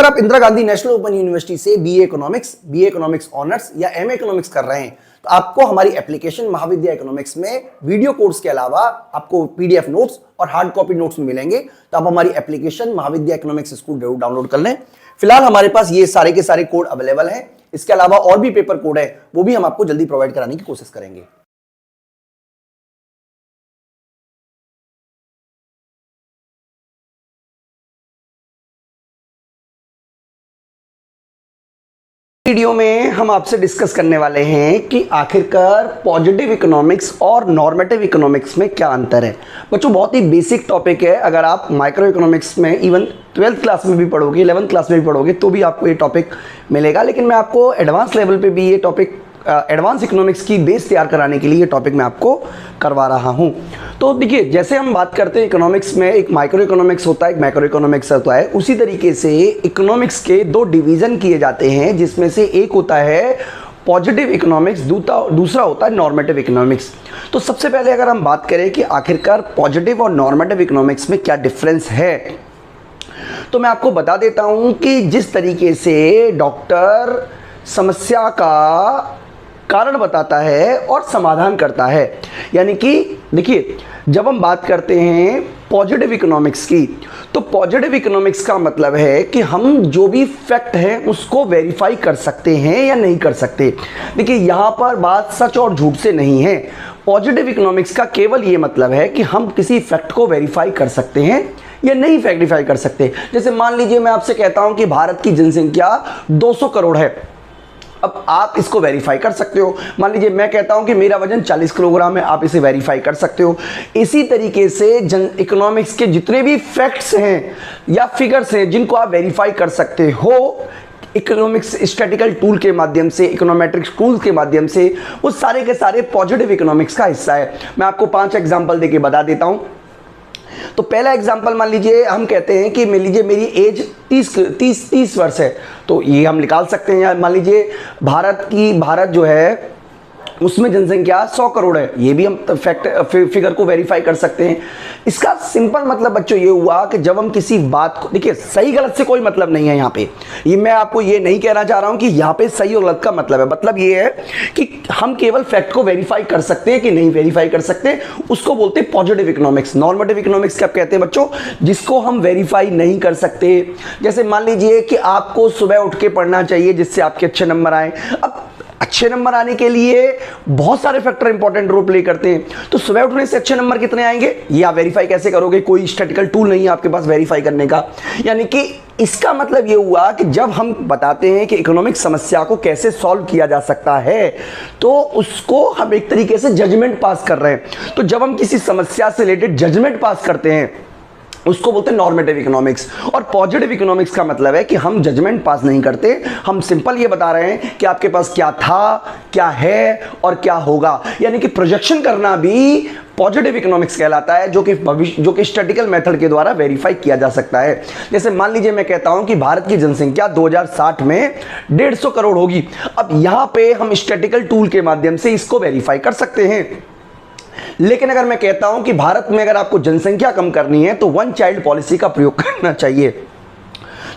आप Indira Gandhi national open university से BA economics honours या एमए इकोनॉमिक्स कर रहे हैं तो आपको हमारी एप्लीकेशन महाविद्या इकोनॉमिक्स में वीडियो कोर्स के अलावा आपको पीडीएफ नोट्स और हार्ड कॉपी नोट्स मिलेंगे। तो आप हमारी एप्लीकेशन महाविद्या इकोनॉमिक्स स्कूल जरूर डाउनलोड कर लें। फिलहाल हमारे पास ये सारे के सारे कोड अवेलेबल हैं। इसके अलावा और भी पेपर कोड है, वो भी हम आपको जल्दी प्रोवाइड कराने की कोशिश करेंगे। वीडियो में हम आपसे डिस्कस करने वाले हैं कि आखिरकार पॉजिटिव इकोनॉमिक्स और नॉर्मेटिव इकोनॉमिक्स में क्या अंतर है। बच्चों बहुत ही बेसिक टॉपिक है। अगर आप माइक्रो इकोनॉमिक्स में इवन 12th क्लास में भी पढ़ोगे, 11th क्लास में भी पढ़ोगे तो भी आपको ये टॉपिक मिलेगा। लेकिन मैं आपको एडवांस लेवल पे भी ये टॉपिक, एडवांस इकोनॉमिक्स की बेस तैयार कराने के लिए ये टॉपिक मैं आपको करवा रहा हूँ। तो देखिए, जैसे हम बात करते हैं इकोनॉमिक्स में एक माइक्रो इकोनॉमिक्स होता है, एक मैक्रो इकोनॉमिक्स होता है, उसी तरीके से इकोनॉमिक्स के दो डिवीज़न किए जाते हैं, जिसमें से एक होता है पॉजिटिव इकोनॉमिक्स, दूसरा होता है नॉर्मेटिव इकोनॉमिक्स। तो सबसे पहले अगर हम बात करें कि आखिरकार पॉजिटिव और नॉर्मेटिव इकोनॉमिक्स में क्या डिफरेंस है, तो मैं आपको बता देता हूँ कि जिस तरीके से डॉक्टर समस्या का कारण बताता है और समाधान करता है, यानी कि देखिए जब हम बात करते हैं पॉजिटिव इकोनॉमिक्स की, तो पॉजिटिव इकोनॉमिक्स का मतलब है कि हम जो भी फैक्ट है उसको वेरीफाई कर सकते हैं या नहीं कर सकते। देखिए यहाँ पर बात सच और झूठ से नहीं है। पॉजिटिव इकोनॉमिक्स का केवल ये मतलब है कि हम किसी फैक्ट को वेरीफाई कर सकते हैं या नहीं वेरीफाई कर सकते। जैसे मान लीजिए मैं आपसे कहता हूँ कि भारत की जनसंख्या 200 करोड़ है। अब आप इसको वेरीफाई कर सकते हो। मान लीजिए मैं कहता हूं कि मेरा वजन 40 किलोग्राम है, आप इसे वेरीफाई कर सकते हो। इसी तरीके से इकोनॉमिक्स के जितने भी फैक्ट्स हैं या फिगर्स हैं जिनको आप वेरीफाई कर सकते हो इकोनॉमिक्स स्टैटिकल टूल के माध्यम से, इकोनॉमेट्रिक्स टूल्स के माध्यम से, वो सारे के सारे पॉजिटिव इकोनॉमिक्स का हिस्सा है। मैं आपको 5 एग्जाम्पल देके बता देता हूं। तो पहला एग्जाम्पल मान लीजिए हम कहते हैं कि मान लीजिए मेरी एज 30 वर्ष है, तो ये हम निकाल सकते हैं। मान लीजिए भारत जो है उसमें जनसंख्या 100 करोड़ है, ये भी हम फैक्ट फिगर को वेरीफाई कर सकते हैं। इसका सिंपल मतलब बच्चों ये हुआ कि जब हम किसी बात को, देखिए सही गलत से कोई मतलब नहीं है यहाँ पे, ये मैं आपको ये नहीं कहना चाह रहा हूँ कि यहाँ पे सही और गलत का मतलब है। मतलब ये है कि हम केवल फैक्ट को वेरीफाई कर सकते हैं कि नहीं वेरीफाई कर सकते, उसको बोलते हैं पॉजिटिव इकोनॉमिक्स। नॉर्मेटिव इकोनॉमिक्स क्या कहते हैं बच्चों, जिसको हम वेरीफाई नहीं कर सकते। जैसे मान लीजिए कि आपको सुबह उठ के पढ़ना चाहिए जिससे आपके अच्छे नंबर आए। अब अच्छे नंबर आने के लिए बहुत सारे फैक्टर इंपॉर्टेंट रोल प्ले करते हैं, तो सुबह उठने से अच्छे नंबर कितने आएंगे ये आप वेरीफाई कैसे करोगे? कोई स्टैटिकल टूल नहीं है आपके पास वेरीफाई करने का। यानी कि इसका मतलब ये हुआ कि जब हम बताते हैं कि इकोनॉमिक समस्या को कैसे सॉल्व किया जा सकता है, तो उसको हम एक तरीके से जजमेंट पास कर रहे हैं। तो जब हम किसी समस्या से रिलेटेड जजमेंट पास करते हैं उसको बोलते हैं नॉर्मेटिव इकोनॉमिक्स। और पॉजिटिव इकोनॉमिक्स का मतलब है कि हम जजमेंट पास नहीं करते, हम सिंपल ये बता रहे हैं कि आपके पास क्या था, क्या है और क्या होगा। यानी कि प्रोजेक्शन करना भी पॉजिटिव इकोनॉमिक्स कहलाता है, जो कि स्टैटिकल मेथड के द्वारा वेरीफाई किया जा सकता है। जैसे मान लीजिए मैं कहता हूं कि भारत की जनसंख्या 2060 में 150 करोड़ होगी। अब यहां पे हम स्टैटिकल टूल के माध्यम से इसको वेरीफाई कर सकते हैं। लेकिन अगर मैं कहता हूं कि भारत में अगर आपको जनसंख्या कम करनी है तो वन चाइल्ड पॉलिसी का प्रयोग करना चाहिए,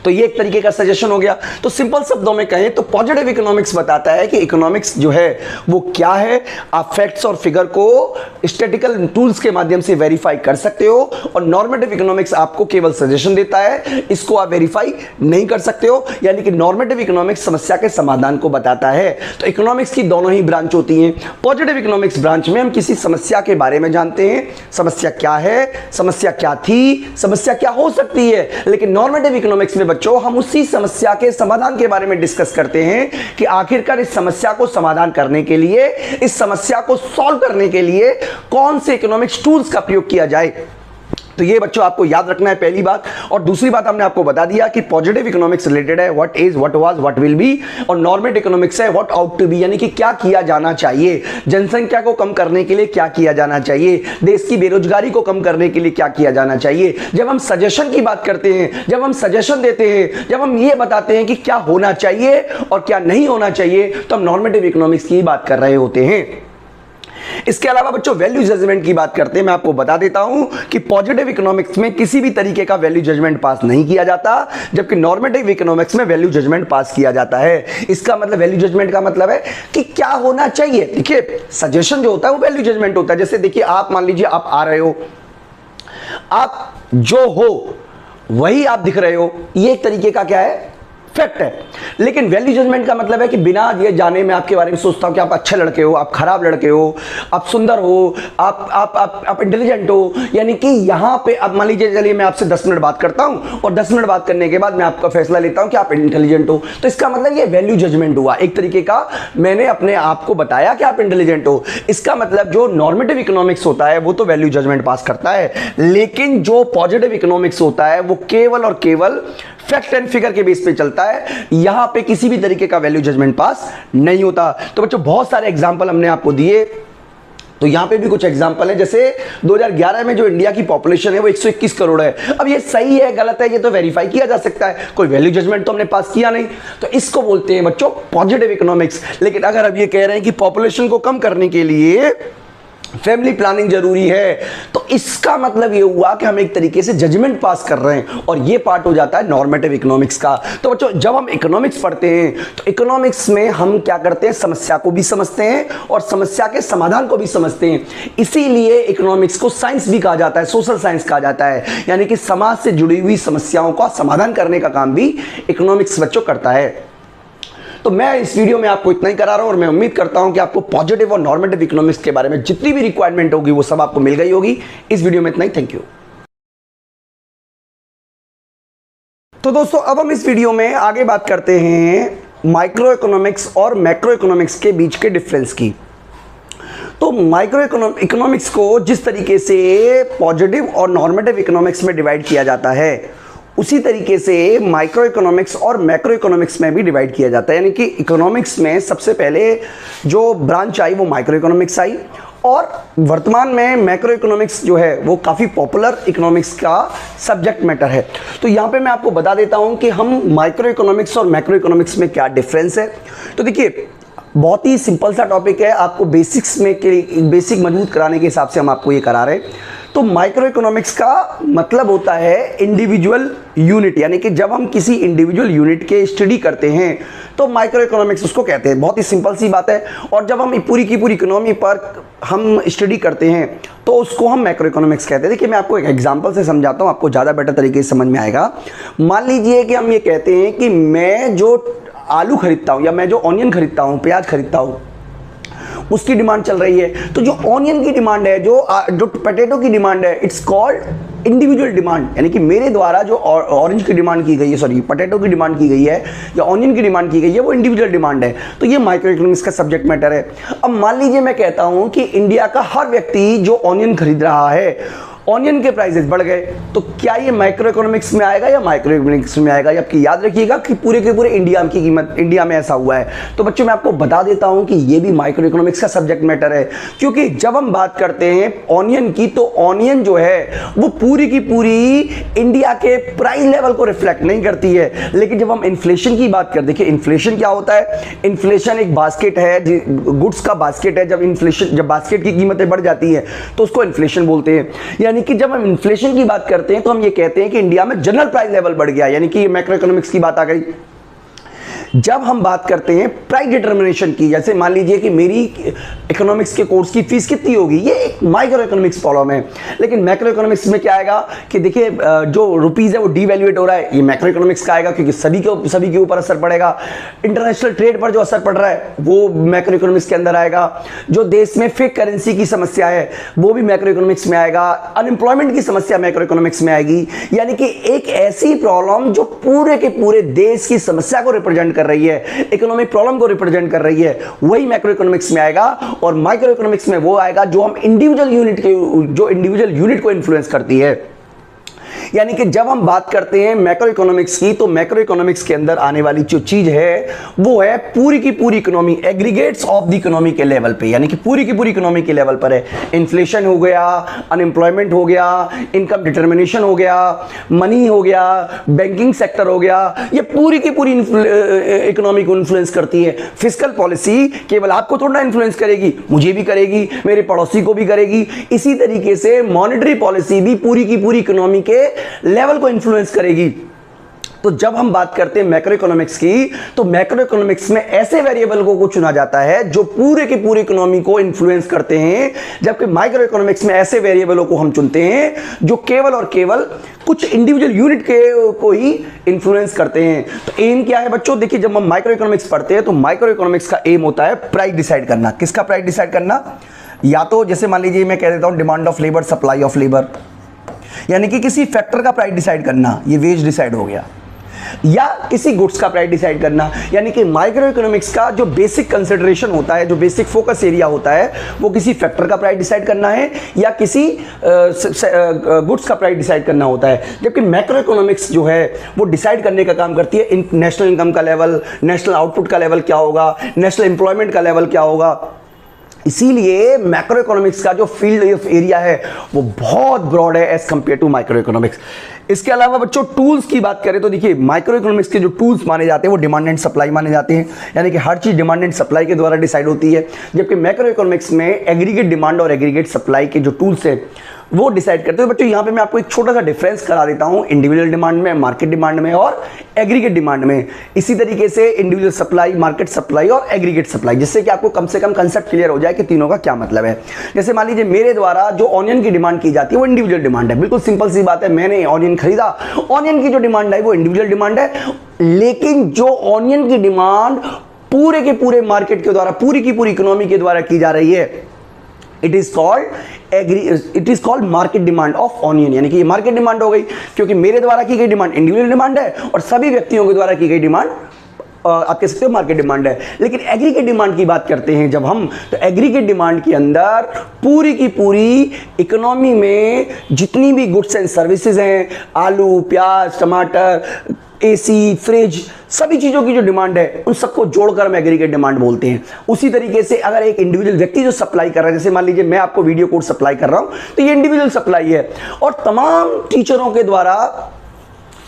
तो ये एक तरीके का सजेशन हो गया। तो सिंपल शब्दों में कहें तो पॉजिटिव इकोनॉमिक्स बताता है कि इकोनॉमिक्स जो है वो क्या है, आप फैक्ट्स और फिगर को स्टैटिकल टूल्स के माध्यम से वेरीफाई कर सकते हो। और नॉर्मेटिव इकोनॉमिक्स आपको केवल सजेशन देता है, इसको आप वेरीफाई नहीं कर सकते हो। यानी कि नॉर्मेटिव इकोनॉमिक्स समस्या के समाधान को बताता है। तो इकोनॉमिक्स की दोनों ही ब्रांच होती हैं। पॉजिटिव इकोनॉमिक्स ब्रांच में हम किसी समस्या के बारे में जानते हैं, समस्या क्या है, समस्या क्या थी, समस्या क्या हो सकती है। लेकिन नॉर्मेटिव इकोनॉमिक्स में बच्चों हम उसी समस्या के समाधान के बारे में डिस्कस करते हैं कि आखिरकार इस समस्या को समाधान करने के लिए, इस समस्या को सॉल्व करने के लिए कौन से इकोनॉमिक्स टूल्स का प्रयोग किया जाए। तो ये बच्चों आपको याद रखना है पहली बात। और दूसरी बात हमने आपको बता दिया कि पॉजिटिव इकोनॉमिक्स रिलेटेड है what is, what was, what will be, और नॉर्मेटिव इकोनॉमिक्स है व्हाट आउट टू बी, यानी कि क्या किया जाना चाहिए। जनसंख्या को कम करने के लिए क्या किया जाना चाहिए, देश की बेरोजगारी को कम करने के लिए क्या किया जाना चाहिए। जब हम सजेशन की बात करते हैं, जब हम सजेशन देते हैं, जब हम ये बताते हैं कि क्या होना चाहिए और क्या नहीं होना चाहिए, तो हम नॉर्मेटिव इकोनॉमिक्स की बात कर रहे होते हैं। इसके अलावा बच्चों वैल्यू जजमेंट की बात करते हैं। मैं आपको बता देता हूं कि पॉजिटिव इकोनॉमिक्स में किसी भी तरीके का वैल्यू जजमेंट पास नहीं किया जाता, जबकि नॉर्मेटिव इकोनॉमिक्स में वैल्यू जजमेंट पास किया जाता है। इसका मतलब वैल्यू जजमेंट का मतलब है कि क्या होना चाहिए। देखिए सजेशन जो होता है वो वैल्यू जजमेंट होता है। जैसे देखिए आप मान लीजिए आप आ रहे हो, आप जो हो वही आप दिख रहे हो, ये एक तरीके का क्या है, फैक्ट है। लेकिन वैल्यू जजमेंट का मतलब है कि बिना ये जाने मैं आपके बारे में सोचता हूं कि आप अच्छे लड़के हो, आप खराब लड़के हो, आप सुंदर हो, आप इंटेलिजेंट हो। यानी कि यहां पे अब मान लीजिए चलिए मैं आपसे 10 मिनट बात करता हूं और 10 मिनट बात करने के बाद मैं आपका फैसला लेता हूं कि आप इंटेलिजेंट हो, तो इसका मतलब ये वैल्यू जजमेंट हुआ। एक तरीके का मैंने अपने आप को बताया कि आप इंटेलिजेंट हो। इसका मतलब जो नॉर्मेटिव इकोनॉमिक्स होता है वो तो वैल्यू जजमेंट पास करता है, लेकिन जो पॉजिटिव इकोनॉमिक्स होता है वो केवल और केवल फैक्ट एंड फिगर के बेस पे चलता है। यहां पे किसी भी तरीके का वैल्यू जजमेंट पास नहीं होता। तो बच्चों बहुत सारे एग्जांपल हमने आपको दिए, तो यहां पे भी कुछ एग्जांपल है। जैसे 2011 में जो इंडिया की पॉपुलेशन है वो 121 करोड़ है। अब ये सही है गलत है ये तो वेरीफाई किया जा सकता है, कोई वैल्यू जजमेंट तो हमने पास किया नहीं, तो इसको बोलते हैं बच्चों पॉजिटिव इकोनॉमिक्स। लेकिन अगर अब ये कह रहे हैं कि पॉपुलेशन को कम करने के लिए फैमिली प्लानिंग जरूरी है, तो इसका मतलब ये हुआ कि हम एक तरीके से जजमेंट पास कर रहे हैं, और ये पार्ट हो जाता है नॉर्मेटिव इकोनॉमिक्स का। तो बच्चों जब हम इकोनॉमिक्स पढ़ते हैं तो इकोनॉमिक्स में हम क्या करते हैं, समस्या को भी समझते हैं और समस्या के समाधान को भी समझते हैं। इसीलिए इकोनॉमिक्स को साइंस भी कहा जाता है, सोशल साइंस कहा जाता है, यानी कि समाज से जुड़ी हुई समस्याओं का समाधान करने का काम भी इकोनॉमिक्स बच्चों करता है। तो मैं इस वीडियो में आपको इतना ही करा रहा हूं और मैं उम्मीद करता हूं कि आपको पॉजिटिव और नॉर्मेटिव इकोनॉमिक्स के बारे में जितनी भी रिक्वायरमेंट होगी वो सब आपको मिल गई होगी। इस वीडियो में इतना ही, थैंक यू। तो दोस्तों अब हम इस वीडियो में आगे बात करते हैं माइक्रो इकोनॉमिक्स और मैक्रो इकोनॉमिक्स के बीच के डिफरेंस की। तो माइक्रो इकोनॉमिक्स को जिस तरीके से पॉजिटिव और नॉर्मेटिव इकोनॉमिक्स में डिवाइड किया जाता है, उसी तरीके से माइक्रो इकोनॉमिक्स और मैक्रो इकोनॉमिक्स में भी डिवाइड किया जाता है। यानी कि इकोनॉमिक्स में सबसे पहले जो ब्रांच आई वो माइक्रो इकोनॉमिक्स आई, और वर्तमान में मैक्रो इकोनॉमिक्स जो है वो काफ़ी पॉपुलर इकोनॉमिक्स का सब्जेक्ट मैटर है। तो यहाँ पे मैं आपको बता देता हूँ कि हम माइक्रो इकोनॉमिक्स और मैक्रो इकोनॉमिक्स में क्या डिफरेंस है। तो देखिए बहुत ही सिंपल सा टॉपिक है, आपको बेसिक्स में के बेसिक मजबूत कराने के हिसाब से हम आपको ये करा रहे हैं। तो माइक्रो इकोनॉमिक्स का मतलब होता है इंडिविजुअल यूनिट, यानी कि जब हम किसी इंडिविजुअल यूनिट के स्टडी करते हैं तो माइक्रो इकोनॉमिक्स उसको कहते हैं। बहुत ही सिंपल सी बात है। और जब हम पूरी की पूरी इकोनॉमी पर हम स्टडी करते हैं तो उसको हम मैक्रो इकोनॉमिक्स कहते हैं। देखिए मैं आपको एक एग्जांपल से समझाता हूँ, आपको ज़्यादा बेटर तरीके से समझ में आएगा। मान लीजिए कि हम ये कहते हैं कि मैं जो आलू खरीदता हूँ या मैं जो ऑनियन खरीदता हूँ, प्याज खरीदता हूँ, उसकी डिमांड चल रही है। तो जो ऑनियन की डिमांड है, जो पोटैटो की डिमांड है, इट्स कॉल्ड इंडिविजुअल डिमांड। यानी कि मेरे द्वारा जो ऑरेंज की डिमांड की गई है, सॉरी पोटैटो की डिमांड की गई है या ऑनियन की डिमांड की गई है, वो इंडिविजुअल डिमांड है। तो ये माइक्रो इकोनॉमिक्स का सब्जेक्ट मैटर है। अब मान लीजिए मैं कहता हूं कि इंडिया का हर व्यक्ति जो ऑनियन खरीद रहा है, ऑनियन के प्राइसेस बढ़ गए, तो क्या ये माइक्रो इकोनॉमिक्स में आएगा या माइक्रो इकोनॉमिक्स में आएगा? आपकी याद रखिएगा कि पूरे के पूरे इंडिया की कीमत, इंडिया में ऐसा हुआ है। तो बच्चों मैं आपको बता देता हूं कि ये भी माइक्रो इकोनॉमिक्स का सब्जेक्ट मैटर है, क्योंकि जब हम बात करते हैं ऑनियन की, तो ऑनियन जो है वो पूरी की पूरी इंडिया के प्राइस लेवल को रिफ्लेक्ट नहीं करती है। लेकिन जब हम इन्फ्लेशन की बात करते, देखिए इन्फ्लेशन क्या होता है? इन्फ्लेशन एक बास्केट है, गुड्स का बास्केट है। जब बास्केट की कीमतें बढ़ जाती है तो उसको इन्फ्लेशन बोलते हैं। यानी कि जब हम इन्फ्लेशन की बात करते हैं तो हम ये कहते हैं कि इंडिया में जनरल प्राइस लेवल बढ़ गया, यानी कि मैक्रो इकोनॉमिक्स की बात आ गई। जब हम बात करते हैं प्राइस डिटर्मिनेशन की, जैसे मान लीजिए कि मेरी इकोनॉमिक्स के कोर्स की फीस कितनी होगी, ये एक माइक्रो इकोनॉमिक्स प्रॉब्लम है। लेकिन मैक्रो इकोनॉमिक्स में क्या आएगा कि देखिए जो रुपीज़ है वो डीवैल्यूएट हो रहा है, ये मैक्रो इकोनॉमिक्स का आएगा, क्योंकि सभी के ऊपर असर पड़ेगा। इंटरनेशनल ट्रेड पर जो असर पड़ रहा है वो मैक्रो इकोनॉमिक्स के अंदर आएगा। जो देश में फेक करेंसी की समस्या है वो भी मैक्रो इकोनॉमिक्स में आएगा। अनएम्प्लॉयमेंट की समस्या मैक्रो इकोनॉमिक्स में आएगी। यानी कि एक ऐसी प्रॉब्लम जो पूरे के पूरे देश की समस्या को रिप्रेजेंट कर रही है, इकोनॉमिक प्रॉब्लम को रिप्रेजेंट कर रही है, वही मैक्रो इकोनॉमिक्स में आएगा। और माइक्रो इकोनॉमिक्स में वो आएगा जो हम इंडिविजुअल यूनिट को इन्फ्लुएंस करती है। यानी कि जब हम बात करते हैं मैक्रो इकोनॉमिक्स की, तो मैक्रो इकोनॉमिक्स के अंदर आने वाली जो चीज है वो है पूरी की पूरी economy, aggregates of the economy के लेवल पे, यानी कि पूरी की पूरी इकोनॉमी के लेवल पर है। इन्फ्लेशन हो गया, अनएम्प्लॉयमेंट हो गया, इनकम डिटर्मिनेशन हो गया, मनी हो गया, बैंकिंग सेक्टर हो गया, ये पूरी की पूरी इकोनॉमी को इन्फ्लुएंस करती है। फिस्कल पॉलिसी केवल आपको थोड़ा इन्फ्लुएंस करेगी, मुझे भी करेगी, मेरे पड़ोसी को भी करेगी। इसी तरीके से मॉनेटरी पॉलिसी भी पूरी की पूरी इकोनॉमी के लेवल को इन्फ्लुएंस करेगी। तो जब हम बात करते हैं मैक्रो इकोनॉमिक्स की, तो मैक्रो इकोनॉमिक्स में ऐसे वेरिएबल को चुना जाता है जो पूरे के पूरे इकोनॉमी को इन्फ्लुएंस करते हैं, जबकि माइक्रो इकोनॉमिक्स में ऐसे वेरिएबलों को हम चुनते हैं जो केवल और केवल कुछ इंडिविजुअल यूनिट को ही इन्फ्लुएंस करते हैं। तो एम क्या है बच्चों? देखिए, जब हम माइक्रो इकोनॉमिक्स पढ़ते हैं तो माइक्रो इकोनॉमिक्स का एम होता है प्राइस डिसाइड करना। किसका प्राइस डिसाइड करना? या तो जैसे मान लीजिए मैं कह देता हूं demand of labour, supply of labour, यानी कि किसी फैक्टर का प्राइस डिसाइड करना, ये वेज डिसाइड हो गया, या किसी गुड्स का प्राइस डिसाइड करना। यानी कि माइक्रो इकोनॉमिक्स का जो बेसिक कंसिडरेशन होता है, जो बेसिक फोकस एरिया होता है, वो किसी फैक्टर का प्राइस डिसाइड करना है या किसी गुड्स का प्राइस डिसाइड करना होता है। जबकि मैक्रो इकोनॉमिक्स जो है वो डिसाइड करने का काम करती है नेशनल इनकम का लेवल, नेशनल आउटपुट का लेवल क्या होगा, नेशनल एम्प्लॉयमेंट का लेवल क्या होगा। इसीलिए मैक्रो इकोनॉमिक्स का जो फील्ड ऑफ एरिया है वो बहुत ब्रॉड है as compare to micro economics. इसके अलावा बच्चों टूल्स की बात करें तो देखिए, माइक्रो इकोनॉमिक्स के जो टूल्स माने जाते हैं वो डिमांड एंड सप्लाई माने जाते हैं, यानी कि हर चीज डिमांड एंड सप्लाई के द्वारा डिसाइड होती है। जबकि मैक्रो इकोनॉमिक्स में एग्रीगेट डिमांड और एग्रीगेट सप्लाई के जो टूल्स है वो डिसाइड करते हैं। बच्चों यहाँ पे मैं आपको एक छोटा सा डिफरेंस करा देता हूँ इंडिविजुअल डिमांड में, मार्केट डिमांड में और एग्रीगेट डिमांड में। इसी तरीके से इंडिविजुअल सप्लाई, मार्केट सप्लाई और एग्रीगेट सप्लाई, जिससे कि आपको कम से कम कंसेप्ट क्लियर हो जाए कि तीनों का क्या मतलब है। जैसे मान लीजिए मेरे द्वारा जो ऑनियन की डिमांड की जाती है वो इंडिविजुअल डिमांड है, बिल्कुल सिंपल सी बात है। मैंने ऑनियन खरीदा, ऑनियन की जो डिमांड है वो इंडिविजुअल डिमांड है। लेकिन जो ऑनियन की डिमांड पूरे के पूरे मार्केट के द्वारा, पूरी की पूरी इकोनॉमी के द्वारा की जा रही है, it is called market demand of onion, यानी कि ये मार्केट डिमांड हो गई, क्योंकि मेरे द्वारा की गई डिमांड इंडिविजुअल डिमांड है और सभी व्यक्तियों के द्वारा की गई डिमांड आप कह सकते हो मार्केट डिमांड है। लेकिन एग्रीगेट डिमांड की बात करते हैं जब हम, तो एग्रीगेट डिमांड के अंदर पूरी की पूरी इकोनॉमी में जितनी भी गुड्स एंड सर्विसेज हैं, आलू, प्याज, टमाटर, एसी, फ्रिज, सभी चीज़ों की जो डिमांड है उन सबको जोड़कर हम एग्रीगेट डिमांड बोलते हैं। उसी तरीके से अगर एक इंडिविजुअल व्यक्ति जो सप्लाई कर रहा है, जैसे मान लीजिए मैं आपको वीडियो कोड सप्लाई कर रहा हूं, तो ये इंडिविजुअल सप्लाई है। और तमाम टीचरों के द्वारा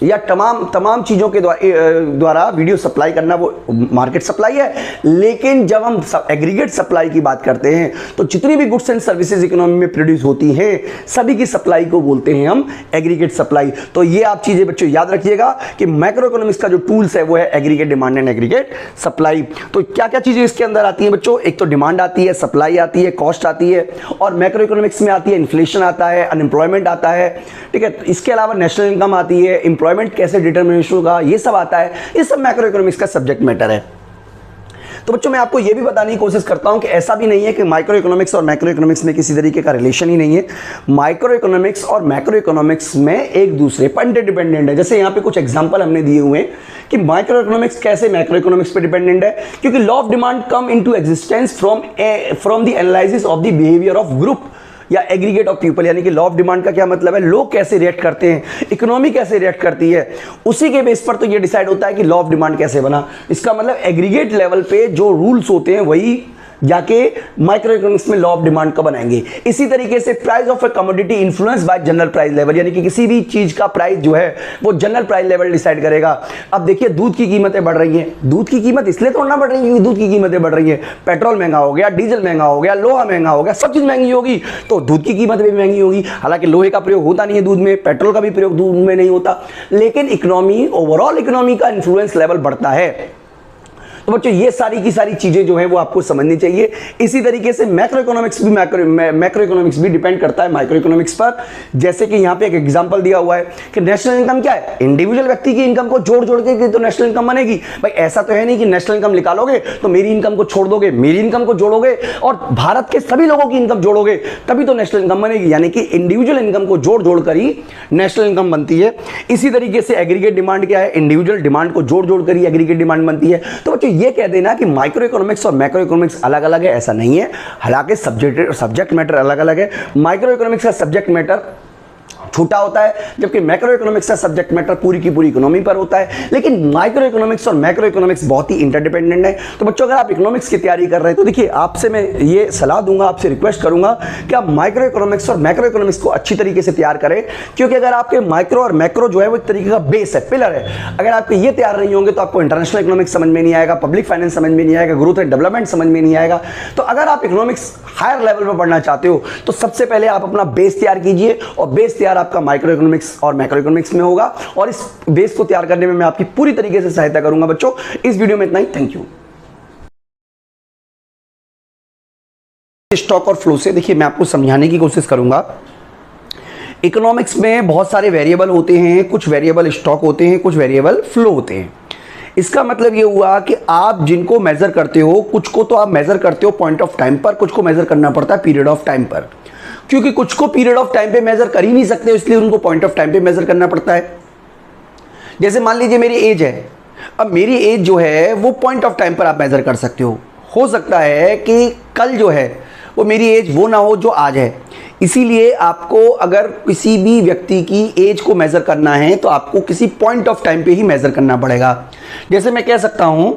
या तमाम चीज़ों के द्वारा वीडियो सप्लाई करना वो मार्केट सप्लाई है। लेकिन जब हम एग्रीगेट सप्लाई की बात करते हैं तो जितनी भी गुड्स एंड सर्विसेज इकोनॉमी में प्रोड्यूस होती हैं सभी की सप्लाई को बोलते हैं हम एग्रीगेट सप्लाई। तो ये आप चीज़ें बच्चों याद रखिएगा कि मैक्रो इकोनॉमिक्स का जो टूल्स है वो है aggregate demand and aggregate supply. तो क्या क्या चीज़ें इसके अंदर आती हैं बच्चों? एक तो डिमांड आती है, सप्लाई आती है, कॉस्ट आती है, और मैक्रो इकोनॉमिक्स में आती है इन्फ्लेशन आता है, अनएम्प्लॉयमेंट आता है, ठीक है। इसके अलावा नेशनल इनकम आती है, एम्प्लॉयमेंट कैसे डिटरमिनेशन होगा, ये सब आता है। ये सब मैक्रो इकोनॉमिक्स का सब्जेक्ट मैटर है। तो बच्चों मैं आपको ये भी बताने की कोशिश करता हूं कि ऐसा भी नहीं है कि माइक्रो इकोनॉमिक्स और मैक्रो इकोनॉमिक्स में किसी तरीके का रिलेशन ही नहीं है। माइक्रो इकोनॉमिक्स और मैक्रो इकोनॉमिक्स में एक दूसरे पर इंटरडिपेंडेंट है। जैसे यहाँ पे कुछ एग्जांपल हमने दिए हुए हैं कि माइक्रो इकोनॉमिक्स कैसे मैक्रो इकोनॉमिक्स पे डिपेंडेंट है, क्योंकि law of demand come into existence from the analysis of the behaviour of group या एग्रीगेट ऑफ पीपल। यानी कि लॉ ऑफ डिमांड का क्या मतलब है? लोग कैसे रिएक्ट करते हैं, इकोनॉमी कैसे रिएक्ट करती है, उसी के बेस पर तो ये डिसाइड होता है कि लॉ ऑफ डिमांड कैसे बना। इसका मतलब एग्रीगेट लेवल पे जो रूल्स होते हैं वही जाके माइक्रो इकोनॉमिक्स में लॉ ऑफ डिमांड का बनाएंगे। इसी तरीके से price of A commodity influence by general price level, यानी कि किसी भी चीज का प्राइस जो है वो जनरल प्राइस लेवल डिसाइड करेगा। अब देखिए दूध की कीमतें बढ़ रही हैं, दूध की कीमत इसलिए थोड़ा ना बढ़ रही है क्योंकि दूध की कीमतें बढ़ रही है। पेट्रोल महंगा हो गया, डीजल महंगा हो गया, लोहा महंगा हो गया, सब चीज महंगी होगी तो दूध की कीमत भी महंगी होगी। हालांकि लोहे का प्रयोग होता नहीं है दूध में, पेट्रोल का भी प्रयोग दूध में नहीं होता, लेकिन इकोनॉमी, ओवरऑल इकोनॉमी का इन्फ्लुएंस लेवल बढ़ता है। तो बच्चों ये सारी की सारी चीजें जो है वो आपको समझनी चाहिए। इसी तरीके से मैक्रो इकोनॉमिक्स भी डिपेंड करता है माइक्रो इकोनॉमिक्स पर। जैसे कि यहाँ पे एक एग्जांपल दिया हुआ है कि नेशनल इनकम क्या है? इंडिविजुअल व्यक्ति की इनकम को जोड़ जोड़ के तो नेशनल इनकम बनेगी। भाई ऐसा तो है नहीं कि नेशनल इनकम निकालोगे तो मेरी इनकम को छोड़ दोगे, मेरी इनकम को जोड़ोगे और भारत के सभी लोगों की इनकम जोड़ोगे तभी तो नेशनल इनकम बनेगी। यानी कि इंडिविजुअल इनकम को जोड़ जोड़ कर ही नेशनल इनकम बनती है। इसी तरीके से एग्रीगेट डिमांड क्या है? इंडिविजुअल डिमांड को जोड़ जोड़ कर ही एग्रीगेट डिमांड बनती है। तो बच्चों ये कह देना कि माइक्रो इकोनॉमिक्स और मैक्रो इकोनॉमिक्स अलग अलग है, ऐसा नहीं है। हालांकि सब्जेक्ट मैटर अलग अलग है। माइक्रो इकोनॉमिक्स का सब्जेक्ट मैटर छोटा होता है, जबकि मैक्रो इकोनॉमिक्स का सब्जेक्ट मैटर पूरी की पूरी इकोनॉमी पर होता है। लेकिन माइक्रो इकोनॉमिक्स और मैक्रो इकोनॉमिक्स बहुत ही इंटरडिपेंडेंट है। तो बच्चों अगर आप इकोनॉमिक्स की तैयारी कर रहे हैं तो देखिए आपसे मैं ये सलाह दूंगा, आपसे रिक्वेस्ट करूंगा कि आप माइक्रो इकोनॉमिक्स और मैक्रो इकोनॉमिक्स को अच्छी तरीके से तैयार करें, क्योंकि अगर आपके माइक्रो और मैक्रो जो है वो एक तरीके का बेस है, पिलर है। अगर आपके ये तैयार नहीं होंगे तो आपको इंटरनेशनल इकोनॉमिक्स समझ में नहीं आएगा, पब्लिक फाइनेंस समझ में नहीं आएगा, ग्रोथ एंड डेवलपमेंट समझ में नहीं आएगा। तो अगर आप इकोनॉमिक्स हायर लेवल पर पढ़ना चाहते हो तो सबसे पहले आप अपना बेस तैयार कीजिए, और बेस तैयार आपका माइक्रो इकोनॉमिक्स और मैक्रो इकोनॉमिक्स में होगा, और इस बेस को तैयार करने में मैं आपकी पूरी तरीके से सहायता करूंगा। बच्चों इस वीडियो में इतना ही, थैंक यू। स्टॉक और फ्लो से देखिए मैं आपको समझाने की कोशिश करूंगा। इकोनॉमिक्स में बहुत सारे वेरिएबल होते हैं, कुछ वेरिएबल स्टॉक होते हैं, कुछ वेरिएबल फ्लो होते हैं। इसका मतलब ये हुआ कि आप जिनको मेजर करते हो, कुछ को तो आप मेजर करते हो पॉइंट ऑफ टाइम पर, कुछ को मेजर करना पड़ता है पीरियड ऑफ टाइम पर। क्योंकि कुछ को पीरियड ऑफ टाइम पे मेजर कर ही नहीं सकते, इसलिए उनको पॉइंट ऑफ टाइम पे मेजर करना पड़ता है। जैसे मान लीजिए मेरी एज है, अब मेरी एज जो है वो पॉइंट ऑफ टाइम पर आप मेजर कर सकते हो सकता है कि कल जो है वो मेरी एज वो ना हो जो आज है। इसीलिए आपको अगर किसी भी व्यक्ति की एज को मेजर करना है तो आपको किसी पॉइंट ऑफ टाइम पे ही मेजर करना पड़ेगा। जैसे मैं कह सकता हूं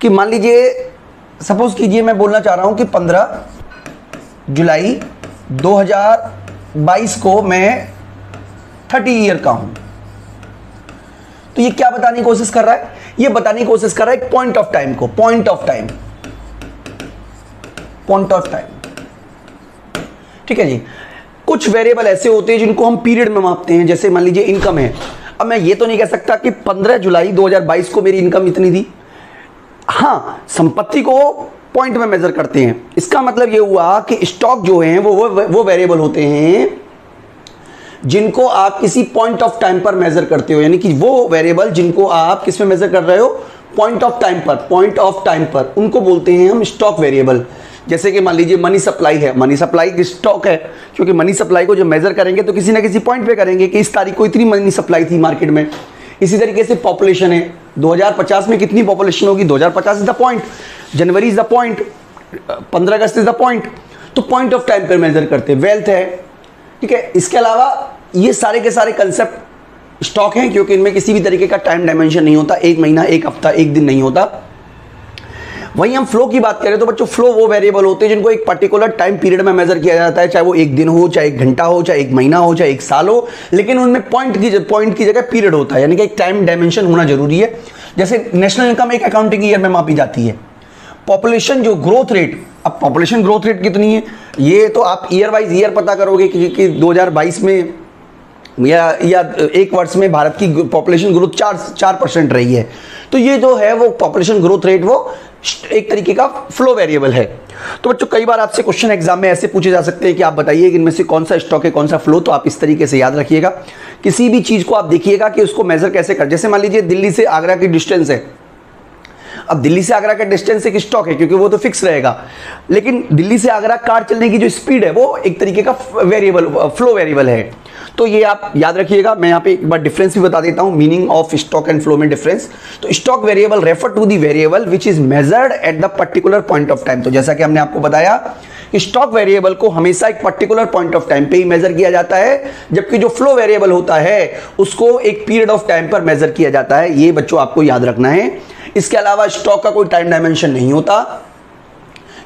कि मान लीजिए, सपोज कीजिए मैं बोलना चाह रहा हूं कि 15 जुलाई 2022 को मैं 30 ईयर का हूं। तो ये क्या बताने की कोशिश कर रहा है? ये बताने की कोशिश कर रहा है एक पॉइंट ऑफ टाइम को, पॉइंट ऑफ टाइम। ठीक है जी। कुछ वेरिएबल ऐसे होते हैं जिनको हम पीरियड में मापते हैं, जैसे मान लीजिए इनकम है। अब मैं ये तो नहीं कह सकता कि 15 जुलाई 2022 को मेरी इनकम इतनी थी। हाँ, संपत्ति को पॉइंट में मेजर करते हैं। इसका मतलब ये हुआ कि स्टॉक जो हैं वो वेरिएबल होते हैं जिनको आप किसी पॉइंट ऑफ टाइम पर मेजर करते हो, यानी कि वो वेरिएबल जिनको आप किस में मेजर कर रहे हो, पॉइंट ऑफ टाइम पर, पॉइंट ऑफ टाइम पर, उनको बोलते हैं हम स्टॉक वेरिएबल। जैसे कि मान लीजिए मनी सप्लाई है, मनी सप्लाई की स्टॉक है, क्योंकि मनी सप्लाई को जब मेजर करेंगे तो किसी ना किसी पॉइंट पे करेंगे कि इस तारीख को इतनी मनी सप्लाई थी मार्केट में। इसी तरीके से पॉपुलेशन है, 2050 में कितनी पॉपुलेशन होगी, 2050 is the point, January is the point, 15 August is the point. तो पॉइंट ऑफ टाइम पर मेजर करते हैं। वेल्थ है, ठीक है। इसके अलावा ये सारे के सारे कंसेप्ट स्टॉक हैं, क्योंकि इनमें किसी भी तरीके का टाइम डायमेंशन नहीं होता, एक महीना, एक हफ्ता, एक दिन नहीं होता। वहीं हम फ्लो की बात करें तो बच्चों फ्लो वो वेरिएबल होते हैं जिनको एक पर्टिकुलर टाइम पीरियड में मेजर किया जाता है, चाहे वो एक दिन हो, चाहे एक घंटा हो, चाहे एक महीना हो, चाहे एक साल हो, लेकिन उनमें पॉइंट की जगह पीरियड होता है, यानी कि एक टाइम डायमेंशन होना जरूरी है। जैसे नेशनल इनकम एक अकाउंटिंग ईयर में मापी जाती है। पॉपुलेशन जो ग्रोथ रेट, अब पॉपुलेशन ग्रोथ रेट कितनी है ये तो आप ईयर वाइज ईयर पता करोगे कि 2022 में या एक वर्ष में भारत की पॉपुलेशन ग्रोथ 4% रही है। तो ये जो है वो पॉपुलेशन ग्रोथ रेट वो एक तरीके का फ्लो वेरिएबल है। तो बच्चों कई बार आपसे क्वेश्चन एग्जाम में ऐसे पूछे जा सकते हैं कि आप बताइए कि इनमें से कौन सा स्टॉक है, कौन सा फ्लो। तो आप इस तरीके से याद रखिएगा। किसी भी चीज को आप देखिएगा कि उसको मेजर कैसे कर। जैसे मान लीजिए दिल्ली से आगरा की डिस्टेंस है। अब दिल्ली से आगरा का डिस्टेंस एक स्टॉक है क्योंकि वो तो फिक्स रहेगा, लेकिन दिल्ली से आगरा कार चलने की जो स्पीड है वो एक तरीके का वेरिएबल, फ्लो वेरिएबल है। तो ये आप याद रखिएगा। मैं यहाँ पे एक बार डिफरेंस भी बता देता हूँ, meaning of stock and flow में डिफरेंस। तो stock variable refer to the variable which is measured at the particular point of time. तो जैसा कि हमने आपको बताया कि स्टॉक वेरिएबल को हमेशा एक पर्टिकुलर पॉइंट ऑफ टाइम पे ही मेजर किया जाता है, जबकि जो फ्लो वेरिएबल होता है उसको एक पीरियड ऑफ टाइम पर मेजर किया जाता है। ये बच्चों आपको याद रखना है। इसके अलावा स्टॉक का कोई टाइम डायमेंशन नहीं होता,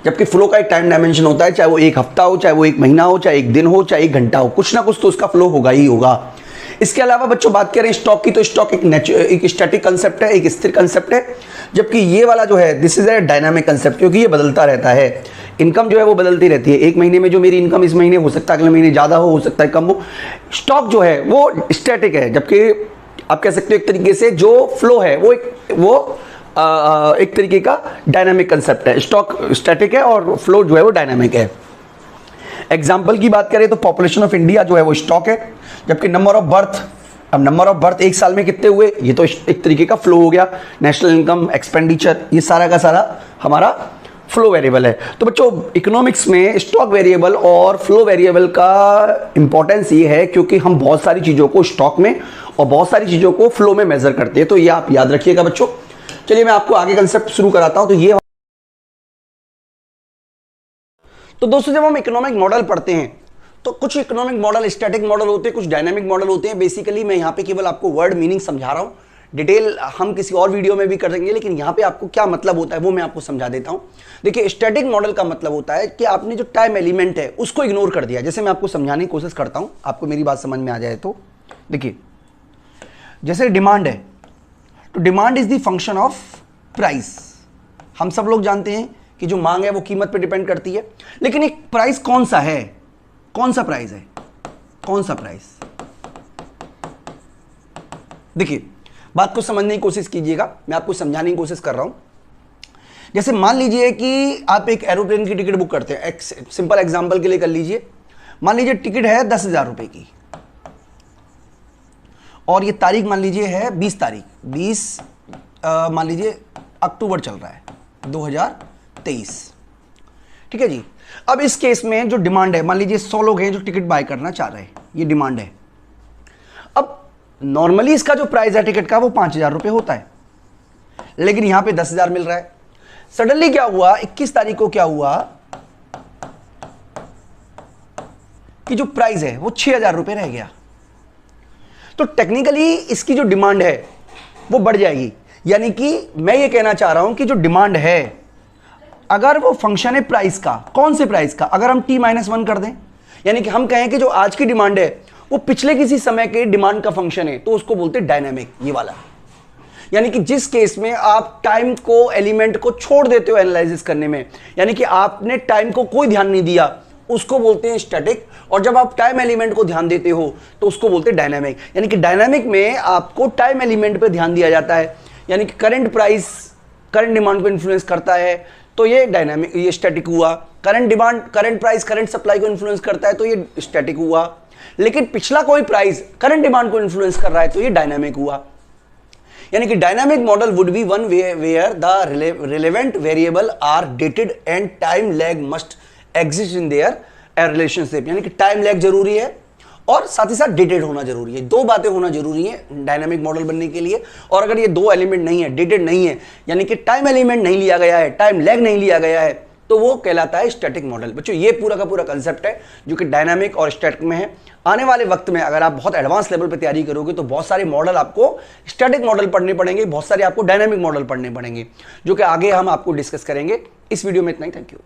जबकि फ्लो का एक टाइम डायमेंशन होता है, चाहे वो एक हफ्ता हो, चाहे वो एक महीना हो, चाहे एक दिन हो, चाहे एक घंटा हो, कुछ ना कुछ तो उसका फ्लो होगा ही होगा। इसके अलावा बच्चों बात करें स्टॉक की, तो स्टॉक एक स्टैटिक कंसेप्ट है, एक स्थिर कंसेप्ट है, जबकि ये वाला जो है this is a dynamic concept, क्योंकि ये बदलता रहता है। इनकम जो है वो बदलती रहती है। एक महीने में जो मेरी इनकम इस महीने हो सकता है अगले महीने ज़्यादा हो सकता है कम हो। स्टॉक जो है वो स्टैटिक है, जबकि आप कह सकते हो एक तरीके से जो फ्लो है वो एक तरीके का डायनामिक कंसेप्ट है। स्टॉक स्टैटिक है और फ्लो जो है वो डायनामिक है। एग्जाम्पल की बात करें तो पॉपुलेशन ऑफ इंडिया जो है वो स्टॉक है, जबकि नंबर ऑफ बर्थ, अब नंबर ऑफ बर्थ एक साल में कितने हुए ये तो एक तरीके का फ्लो हो गया। नेशनल इनकम, एक्सपेंडिचर, ये सारा का सारा हमारा फ्लो वेरिएबल है। तो बच्चों इकोनॉमिक्स में स्टॉक वेरिएबल और फ्लो वेरिएबल का इंपॉर्टेंस ये है क्योंकि हम बहुत सारी चीज़ों को स्टॉक में और बहुत सारी चीज़ों को फ्लो में मेजर करते हैं। तो ये आप याद रखिएगा बच्चों। चलिए मैं आपको आगे कंसेप्ट शुरू कराता हूं। तो दोस्तों जब हम इकोनॉमिक मॉडल पढ़ते हैं तो कुछ इकोनॉमिक मॉडल स्टैटिक मॉडल होते हैं, कुछ डायनामिक मॉडल होते हैं। बेसिकली मैं यहाँ पे केवल आपको वर्ड मीनिंग समझा रहा हूँ, डिटेल हम किसी और वीडियो में भी कर देंगे, लेकिन यहाँ पे आपको क्या मतलब होता है वो मैं आपको समझा देता हूँ। देखिए, स्टैटिक मॉडल का मतलब होता है कि आपने जो टाइम एलिमेंट है उसको इग्नोर कर दिया। जैसे मैं आपको समझाने की कोशिश करता हूँ, आपको मेरी बात समझ में आ जाए तो देखिए, जैसे डिमांड है तो demand is the function of price. हम सब लोग जानते हैं कि जो मांग है वो कीमत पे डिपेंड करती है, लेकिन एक प्राइस कौन सा है, कौन सा प्राइस है, कौन सा प्राइस। देखिए, बात को समझने की कोशिश कीजिएगा, मैं आपको समझाने की कोशिश कर रहा हूं। जैसे मान लीजिए कि आप एक एरोप्लेन की टिकट बुक करते हैं, एक सिंपल एग्जांपल के लिए कर लीजिए। मान लीजिए टिकट है 10,000 रुपए की और ये तारीख मान लीजिए है 20 तारीख, 20 मान लीजिए अक्टूबर चल रहा है 2023। ठीक है जी। अब इस केस में जो डिमांड है, मान लीजिए 100 लोग हैं जो टिकट बाय करना चाह रहे हैं, ये डिमांड है। अब नॉर्मली इसका जो प्राइस है टिकट का वो 5,000 रुपए होता है, लेकिन यहां पे 10,000 मिल रहा है। सडनली क्या हुआ, 21 तारीख को क्या हुआ कि जो प्राइस है वो 6,000 रुपए रह गया। तो टेक्निकली इसकी जो डिमांड है वो बढ़ जाएगी। यानी कि मैं ये कहना चाह रहा हूं कि जो डिमांड है, अगर वो फंक्शन है प्राइस का, कौन से प्राइस का, अगर हम t-1 कर दें, यानी कि हम कहें कि जो आज की डिमांड है वो पिछले किसी समय के डिमांड का फंक्शन है, तो उसको बोलते हैं डायनामिक, ये वाला। यानी कि जिस केस में आप टाइम को, एलिमेंट को छोड़ देते हो एनालिसिस करने में, यानी कि आपने टाइम को कोई ध्यान नहीं दिया, उसको बोलते हैं स्टैटिक। और जब आप टाइम एलिमेंट को ध्यान देते हो तो उसको बोलते हैं डायनामिक। यानी कि डायनामिक में आपको टाइम एलिमेंट पे ध्यान दिया जाता है, यानी कि करंट प्राइस करंट डिमांड को इन्फ्लुएंस करता है, तो ये डायनामिक, ये स्टैटिक हुआ। Current demand, current price current supply को इन्फ्लुएंस करता है, तो ये स्टैटिक हुआ। लेकिन पिछला कोई प्राइस करंट डिमांड को इन्फ्लुएंस कर रहा है, तो ये डायनामिक हुआ। यानी कि dynamic model would be one where the relevant variable are dated and time lag must exist in their relationship. यानी कि टाइम लैग जरूरी है और साथ ही साथ डेटेड होना जरूरी है। दो बातें होना जरूरी है डायनामिक मॉडल बनने के लिए। और अगर ये दो एलिमेंट नहीं है, डेटेड नहीं है, यानी कि टाइम एलिमेंट नहीं लिया गया है, टाइम लैग नहीं लिया गया है, तो वो कहलाता है स्टैटिक मॉडल। बच्चों, ये पूरा का पूरा कंसेप्ट है जो कि डायनामिक और स्टैटिक में है। आने वाले वक्त में अगर आप बहुत एडवांस लेवल पे तैयारी करोगे तो बहुत सारे मॉडल आपको स्टैटिक मॉडल पढ़ने पड़ेंगे, बहुत सारे आपको डायनामिक मॉडल पढ़ने पड़ेंगे, जो कि आगे हम आपको डिस्कस करेंगे। इस वीडियो में इतना ही। Thank you.